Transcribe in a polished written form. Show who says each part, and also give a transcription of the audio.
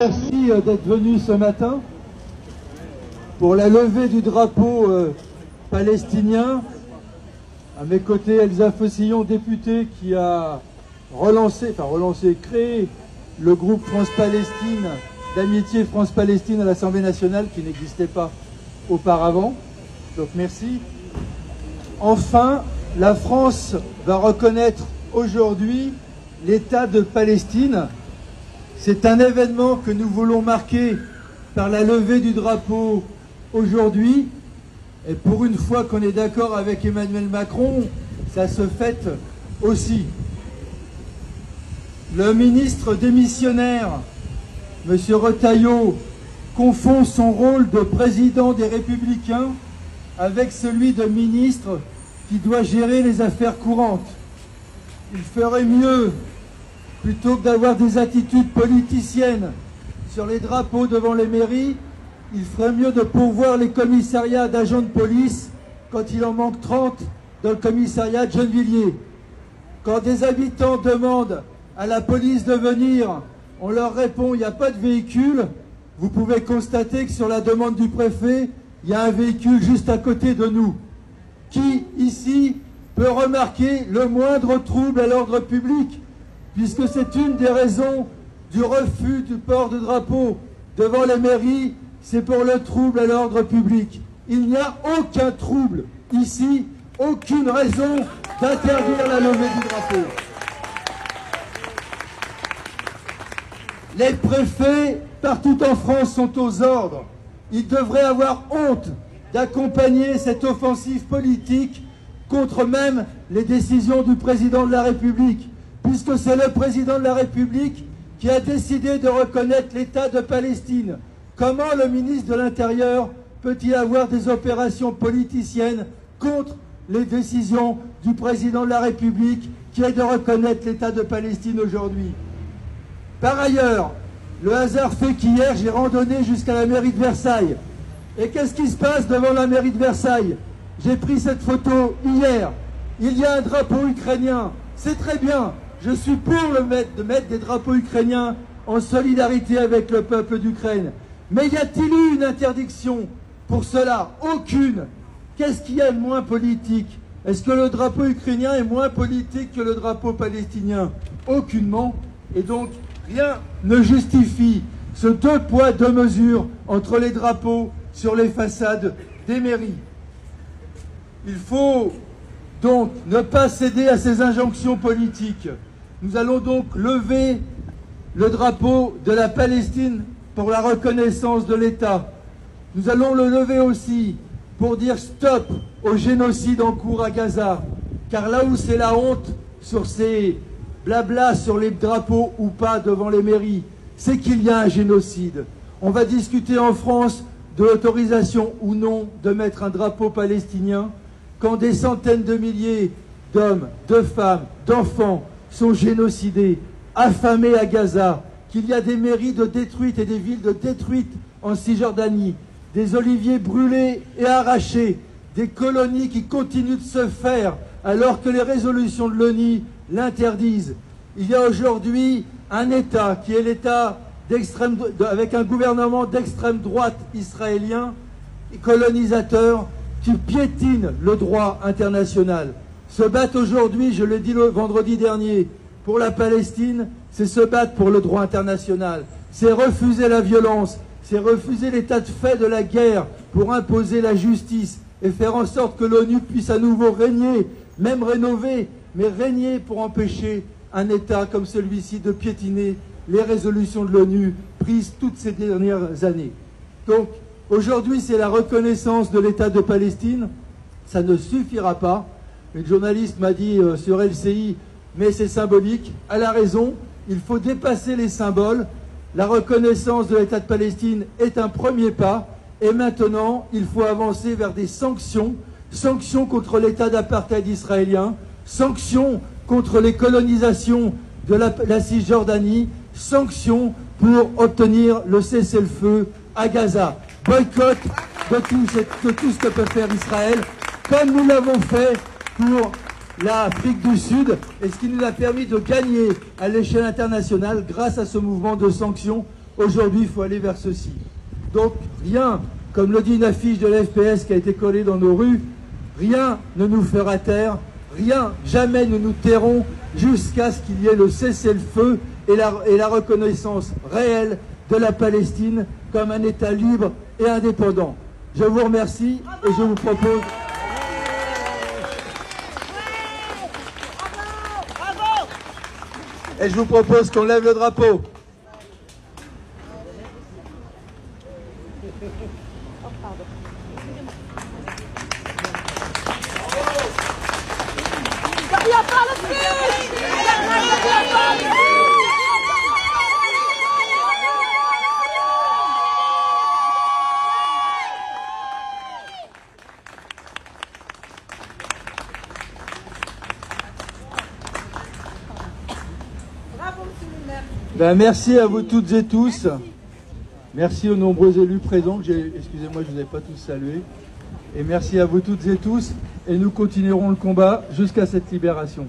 Speaker 1: merci d'être venu ce matin pour la levée du drapeau palestinien. À mes côtés, Elsa Fossillon, députée, qui a créé le groupe France-Palestine, d'amitié France-Palestine à l'Assemblée nationale, qui n'existait pas auparavant. Donc merci. Enfin, la France va reconnaître aujourd'hui l'État de Palestine. C'est un événement que nous voulons marquer par la levée du drapeau aujourd'hui. Et pour une fois qu'on est d'accord avec Emmanuel Macron, ça se fête aussi. Le ministre démissionnaire, M. Retailleau, confond son rôle de président des Républicains avec celui de ministre qui doit gérer les affaires courantes. Il ferait mieux, plutôt que d'avoir des attitudes politiciennes sur les drapeaux devant les mairies, il ferait mieux de pourvoir les commissariats d'agents de police quand il en manque 30 dans le commissariat de Gennevilliers. Quand des habitants demandent à la police de venir, on leur répond il n'y a pas de véhicule. Vous pouvez constater que sur la demande du préfet, il y a un véhicule juste à côté de nous. Qui, ici, peut remarquer le moindre trouble à l'ordre public, puisque c'est une des raisons du refus du port de drapeau devant les mairies, c'est pour le trouble à l'ordre public. Il n'y a aucun trouble ici, aucune raison d'interdire la levée du drapeau. Les préfets partout en France sont aux ordres. Ils devraient avoir honte d'accompagner cette offensive politique contre même les décisions du président de la République, puisque c'est le président de la République qui a décidé de reconnaître l'État de Palestine. Comment le ministre de l'Intérieur peut-il avoir des opérations politiciennes contre les décisions du président de la République qui est de reconnaître l'État de Palestine aujourd'hui? Par ailleurs, le hasard fait qu'hier, j'ai randonné jusqu'à la mairie de Versailles. Et qu'est-ce qui se passe devant la mairie de Versailles? J'ai pris cette photo hier. Il y a un drapeau ukrainien. C'est très bien. Je suis pour de mettre des drapeaux ukrainiens en solidarité avec le peuple d'Ukraine. Mais y a-t-il eu une interdiction pour cela? Aucune. Qu'est-ce qu'il y a de moins politique? Est-ce que le drapeau ukrainien est moins politique que le drapeau palestinien? Aucunement. Et donc, rien ne justifie ce 2 poids 2 mesures entre les drapeaux sur les façades des mairies. Il faut donc ne pas céder à ces injonctions politiques. Nous allons donc lever le drapeau de la Palestine pour la reconnaissance de l'État. Nous allons le lever aussi pour dire stop au génocide en cours à Gaza. Car là où c'est la honte sur ces blabla sur les drapeaux ou pas devant les mairies, c'est qu'il y a un génocide. On va discuter en France de l'autorisation ou non de mettre un drapeau palestinien quand des centaines de milliers d'hommes, de femmes, d'enfants sont génocidés, affamés à Gaza, qu'il y a des mairies de détruites et des villes de détruites en Cisjordanie, des oliviers brûlés et arrachés, des colonies qui continuent de se faire alors que les résolutions de l'ONU l'interdisent. Il y a aujourd'hui un État qui est l'État avec un gouvernement d'extrême droite israélien, colonisateur, qui piétine le droit international. Se battre aujourd'hui, je l'ai dit le vendredi dernier, pour la Palestine, c'est se battre pour le droit international. C'est refuser la violence, c'est refuser l'état de fait de la guerre pour imposer la justice et faire en sorte que l'ONU puisse à nouveau régner, même rénover, mais régner pour empêcher un État comme celui-ci de piétiner les résolutions de l'ONU prises toutes ces dernières années. Donc, aujourd'hui, c'est la reconnaissance de l'État de Palestine. Ça ne suffira pas. Une journaliste m'a dit sur LCI, mais c'est symbolique. Elle a raison, il faut dépasser les symboles. La reconnaissance de l'État de Palestine est un premier pas. Et maintenant, il faut avancer vers des sanctions. Sanctions contre l'État d'apartheid israélien. Sanctions contre les colonisations de la Cisjordanie. Sanctions pour obtenir le cessez-le-feu à Gaza. Boycott de tout ce que peut faire Israël, comme nous l'avons fait pour l'Afrique du Sud, et ce qui nous a permis de gagner à l'échelle internationale grâce à ce mouvement de sanctions Aujourd'hui, il faut aller vers ceci. Donc rien, comme le dit une affiche de la FPS qui a été collée dans nos rues, rien ne nous fera taire, rien, jamais nous nous tairons jusqu'à ce qu'il y ait le cessez-le-feu et la reconnaissance réelle de la Palestine comme un État libre et indépendant. Je vous remercie et je vous propose... Et je vous propose qu'on lève le drapeau. Ben, merci à vous toutes et tous. Merci aux nombreux élus présents. Excusez-moi, je ne vous ai pas tous salués. Et merci à vous toutes et tous. Et nous continuerons le combat jusqu'à cette libération.